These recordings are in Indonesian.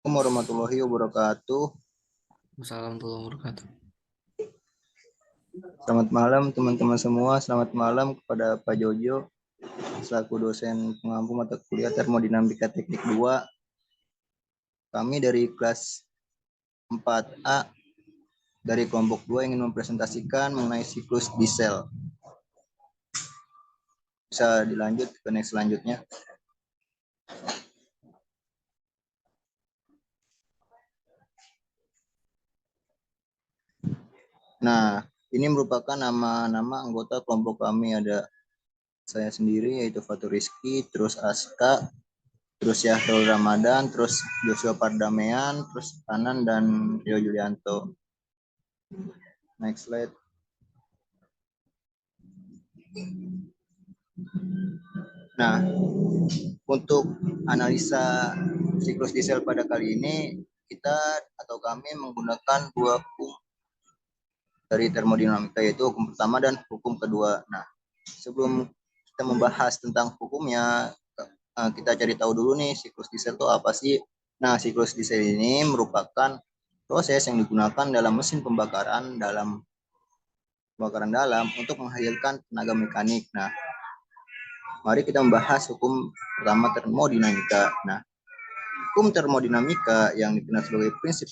Assalamualaikum warahmatullahi wabarakatuh. Assalamualaikum warahmatullahi wabarakatuh. Selamat malam teman-teman semua. Selamat malam kepada Pak Jojo selaku dosen pengampu mata kuliah Termodinamika Teknik 2. Kami dari kelas 4A dari kelompok 2 ingin mempresentasikan mengenai siklus diesel. Bisa dilanjut ke next selanjutnya. Nah, ini merupakan nama-nama anggota kelompok kami. Ada saya sendiri yaitu Fatur Rizky, terus Aska, terus Syahrul Ramadan, terus Joshua Pardamean, terus Anan dan Rio Julianto. Next slide. Nah, untuk analisa siklus diesel pada kali ini, kita atau kami menggunakan dua hukum dari termodinamika, yaitu hukum pertama dan hukum kedua. Nah, sebelum kita membahas tentang hukumnya, kita cari tahu dulu nih siklus diesel itu apa sih. Nah, siklus diesel ini merupakan proses yang digunakan dalam mesin pembakaran dalam untuk menghasilkan tenaga mekanik. Nah, mari kita membahas hukum pertama termodinamika. Nah, hukum termodinamika yang dikenal sebagai prinsip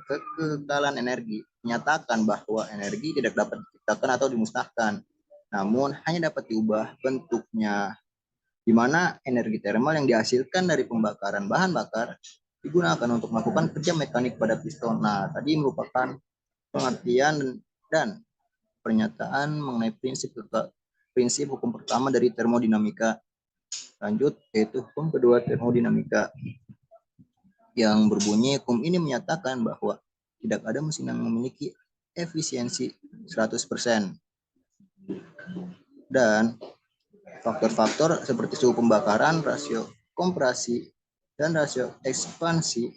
kekekalan energi menyatakan bahwa energi tidak dapat diciptakan atau dimusnahkan, namun hanya dapat diubah bentuknya, di mana energi termal yang dihasilkan dari pembakaran bahan bakar digunakan untuk melakukan kerja mekanik pada piston. Nah, tadi merupakan pengertian dan pernyataan mengenai prinsip hukum pertama dari termodinamika. Lanjut, yaitu hukum kedua termodinamika yang berbunyi, hukum ini menyatakan bahwa tidak ada mesin yang memiliki efisiensi 100%. Dan faktor-faktor seperti suhu pembakaran, rasio kompresi, dan rasio ekspansi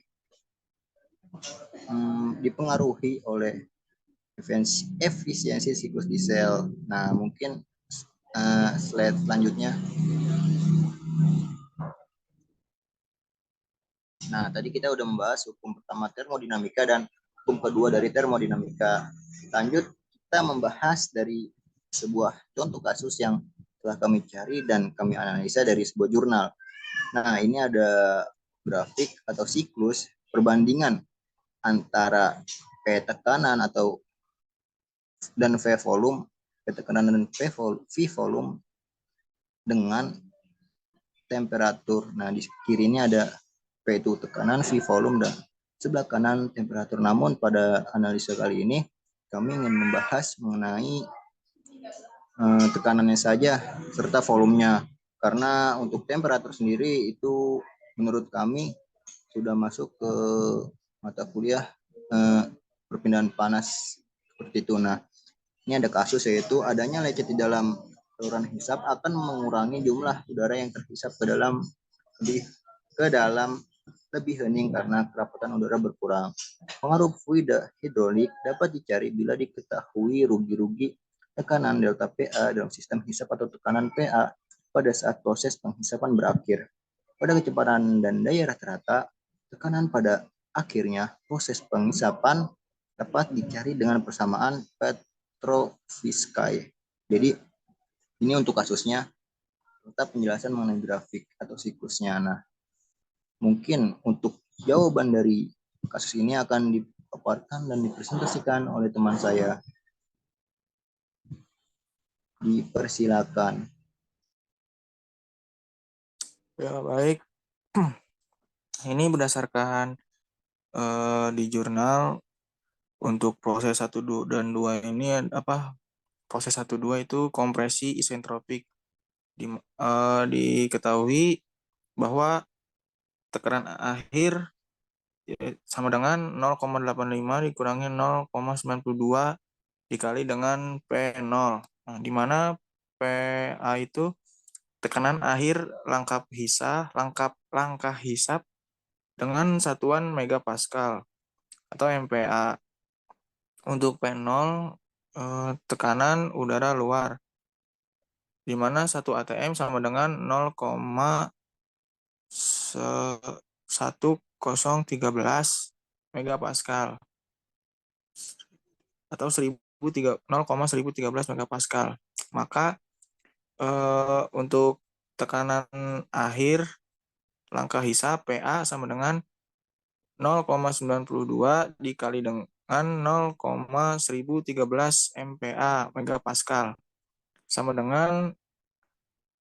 dipengaruhi oleh efisiensi siklus diesel. Nah, mungkin slide selanjutnya. Nah, tadi kita udah membahas hukum pertama termodinamika dan hukum kedua dari termodinamika. Lanjut, kita membahas dari sebuah contoh kasus yang telah kami cari dan kami analisa dari sebuah jurnal. Nah, ini ada grafik atau siklus perbandingan antara P tekanan atau dan V volume, P tekanan dan V volume dengan temperatur. Nah, di kiri ini ada P itu tekanan, V volume, dan sebelah kanan temperatur. Namun pada analisa kali ini kami ingin membahas mengenai tekanannya saja serta volumenya, karena untuk temperatur sendiri itu menurut kami sudah masuk ke mata kuliah perpindahan panas seperti itu. Nah, ini ada kasus yaitu adanya lecet di dalam saluran hisap akan mengurangi jumlah udara yang terhisap ke dalam lebih hening karena kerapatan udara berkurang. Pengaruh fluida hidrolik dapat dicari bila diketahui rugi-rugi tekanan delta PA dalam sistem hisap atau tekanan PA pada saat proses penghisapan berakhir. Pada kecepatan dan daya rata-rata, tekanan pada akhirnya proses penghisapan dapat dicari dengan persamaan Petrovskaya. Jadi ini untuk kasusnya, tetap penjelasan mengenai grafik atau siklusnya. Nah, mungkin untuk jawaban dari kasus ini akan dipaparkan dan dipresentasikan oleh teman saya. Dipersilakan. Ya, baik. Ini berdasarkan di jurnal untuk proses 1 dan 2 ini proses 1 2 itu kompresi isentropik. Diketahui bahwa tekanan akhir sama dengan 0,85 dikurangi 0,92 dikali dengan P0. Nah, di mana PA itu tekanan akhir langkah hisap dengan satuan megapascal atau MPa. Untuk P0 tekanan udara luar, di mana 1 atm sama dengan 0,1 megapascal atau 0,1013 megapascal. Maka untuk tekanan akhir langkah hisap PA sama dengan 0,92 dikali dengan 0,1013 MPa megapascal sama dengan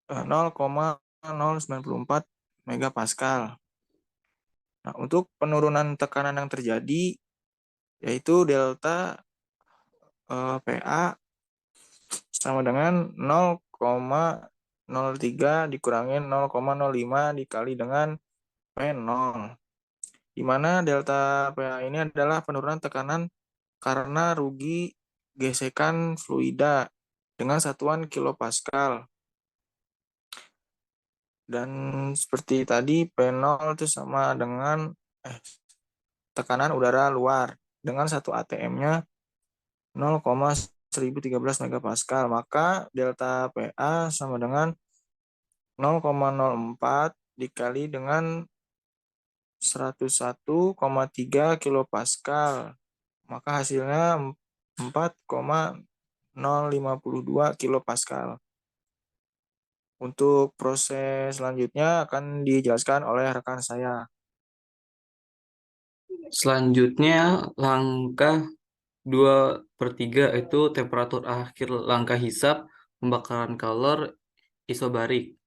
0,094 megapascal. Nah, untuk penurunan tekanan yang terjadi yaitu delta PA sama dengan 0,03 dikurangin 0,05 dikali dengan P0. Di mana delta PA ini adalah penurunan tekanan karena rugi gesekan fluida dengan satuan kilopascal. Dan seperti tadi P0 itu sama dengan tekanan udara luar dengan satu ATM-nya 0,1013 megapascal. Maka delta PA sama dengan 0,04 dikali dengan 101,3 kilopascal. Maka hasilnya 4,052 kilopascal. Untuk proses selanjutnya akan dijelaskan oleh rekan saya. Selanjutnya langkah 2/3 itu temperatur akhir langkah hisap pembakaran kalor isobarik.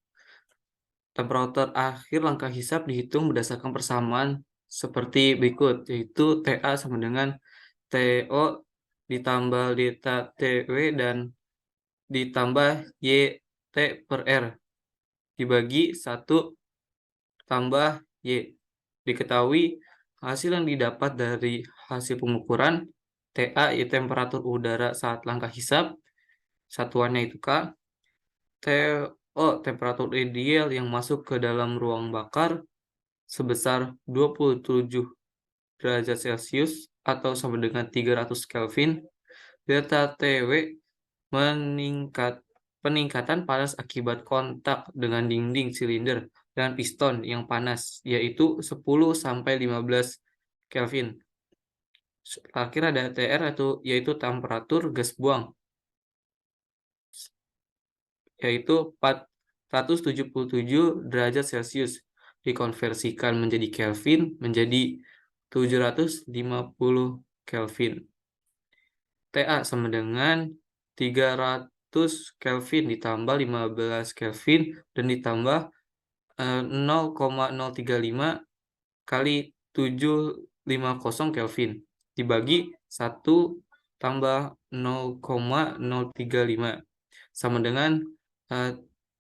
Temperatur akhir langkah hisap dihitung berdasarkan persamaan seperti berikut, yaitu TA sama dengan TO ditambah delta TW dan ditambah YT per R dibagi 1 tambah Y. Diketahui hasil yang didapat dari hasil pengukuran TA yaitu temperatur udara saat langkah hisap, satuannya itu K, TO temperatur ideal yang masuk ke dalam ruang bakar sebesar 27 derajat Celcius atau sama dengan 300 Kelvin. Delta TW peningkatan panas akibat kontak dengan dinding silinder dan piston yang panas, yaitu 10-15 Kelvin. Terakhir ada TR yaitu temperatur gas buang, yaitu 477 derajat Celcius. Dikonversikan menjadi Kelvin menjadi 750 Kelvin. TA sama dengan 300 Kelvin ditambah 15 Kelvin dan ditambah 0,035 kali 750 Kelvin dibagi 1 tambah 0,035 sama dengan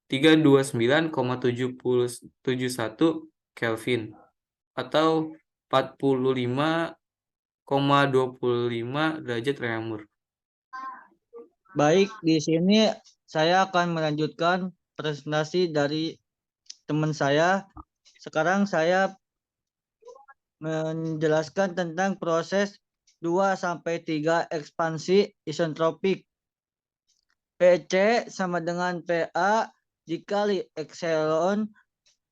329,771 Kelvin atau 45,25 derajat Reaumur. Baik, di sini saya akan melanjutkan presentasi dari teman saya. Sekarang saya menjelaskan tentang proses 2-3 ekspansi isentropik. PC sama dengan PA dikali epsilon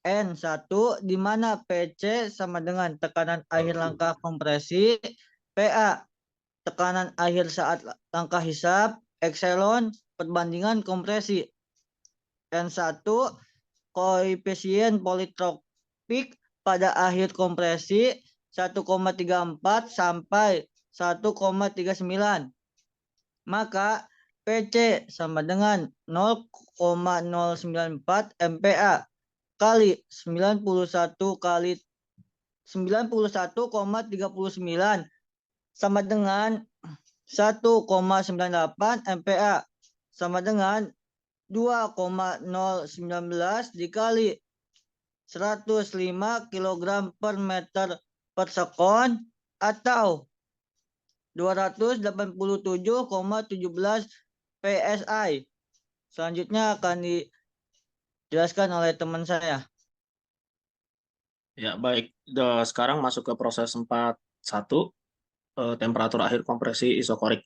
N1, di mana PC sama dengan tekanan akhir langkah kompresi, PA tekanan akhir saat langkah hisap, epsilon perbandingan kompresi. N1 koefisien politropik pada akhir kompresi 1,34 sampai 1,39. Maka PC sama dengan 0,094 MPa kali 91 kali 91,39 sama dengan 1,98 MPa sama dengan 2,019 dikali 105 kg per meter per sekon atau 287,17 PSI. Selanjutnya akan dijelaskan oleh teman saya. Ya, baik. Sekarang masuk ke proses 4.1, temperatur akhir kompresi isokorik.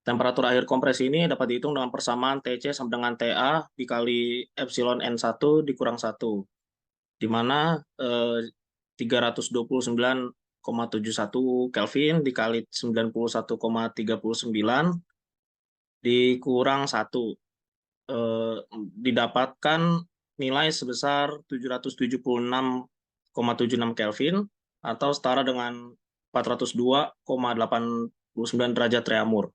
Temperatur akhir kompresi ini dapat dihitung dengan persamaan TC sama dengan TA dikali epsilon N1 dikurang 1. Di mana 329,71 Kelvin dikali 91,39 dikurang 1. Didapatkan nilai sebesar 776,76 Kelvin atau setara dengan 402,89 derajat Reaumur.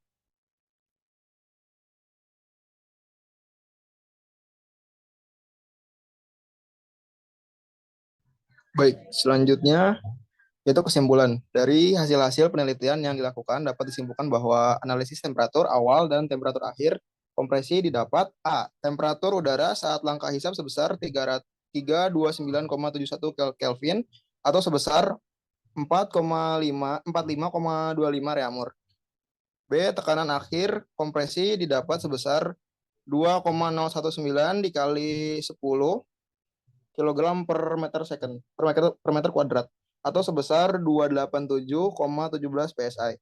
Baik, selanjutnya yaitu kesimpulan. Dari hasil-hasil penelitian yang dilakukan dapat disimpulkan bahwa analisis temperatur awal dan temperatur akhir kompresi didapat A. Temperatur udara saat langkah hisap sebesar 329,71 Kelvin atau sebesar 45,25 Reaumur. B. Tekanan akhir kompresi didapat sebesar 2,019 dikali 10 kg per meter second per meter kuadrat atau sebesar 287,17 psi.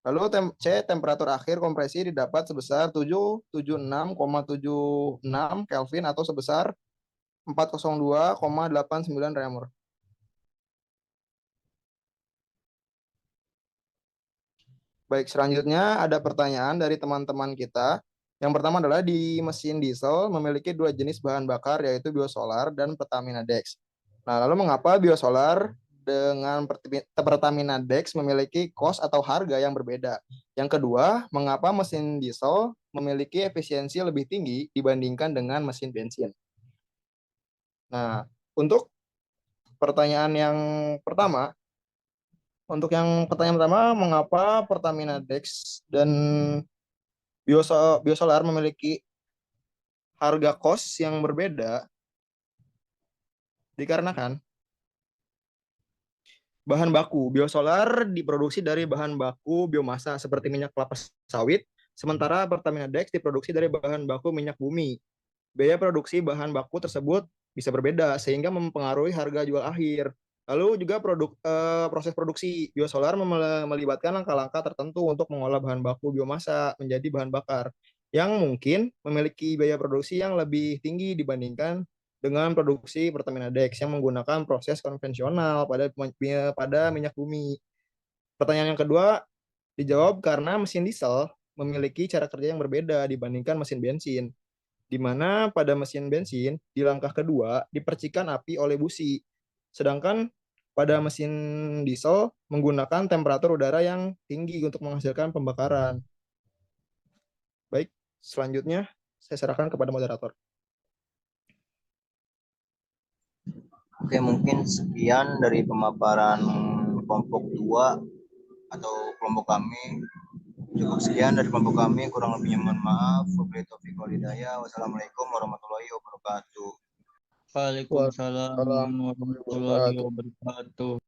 Lalu C. Temperatur akhir kompresi didapat sebesar 776,76 Kelvin atau sebesar 402,89 Reaumur. Baik, selanjutnya ada pertanyaan dari teman-teman kita. Yang pertama adalah di mesin diesel memiliki dua jenis bahan bakar yaitu biosolar dan Pertamina Dex. Nah, lalu mengapa biosolar dengan Pertamina Dex memiliki cost atau harga yang berbeda? Yang kedua, mengapa mesin diesel memiliki efisiensi lebih tinggi dibandingkan dengan mesin bensin? Nah, untuk pertanyaan yang pertama, mengapa Pertamina Dex dan biosolar memiliki harga cost yang berbeda? Dikarenakan bahan baku biosolar diproduksi dari bahan baku biomasa seperti minyak kelapa sawit, sementara Pertamina Dex diproduksi dari bahan baku minyak bumi. Biaya produksi bahan baku tersebut bisa berbeda sehingga mempengaruhi harga jual akhir. Lalu juga proses produksi biosolar melibatkan langkah-langkah tertentu untuk mengolah bahan baku biomasa menjadi bahan bakar yang mungkin memiliki biaya produksi yang lebih tinggi dibandingkan dengan produksi Pertamina Dex yang menggunakan proses konvensional pada minyak bumi. Pertanyaan yang kedua dijawab karena mesin diesel memiliki cara kerja yang berbeda dibandingkan mesin bensin, di mana pada mesin bensin di langkah kedua dipercikan api oleh busi, sedangkan pada mesin diesel menggunakan temperatur udara yang tinggi untuk menghasilkan pembakaran. Baik, selanjutnya saya serahkan kepada moderator. Oke, mungkin sekian dari pemaparan kelompok 2 atau kelompok kami. Cukup sekian dari kelompok kami, kurang lebihnya mohon maaf. Wabillahi taufiq wal hidayah. Wassalamualaikum warahmatullahi wabarakatuh. Waalaikumsalam warahmatullahi wabarakatuh.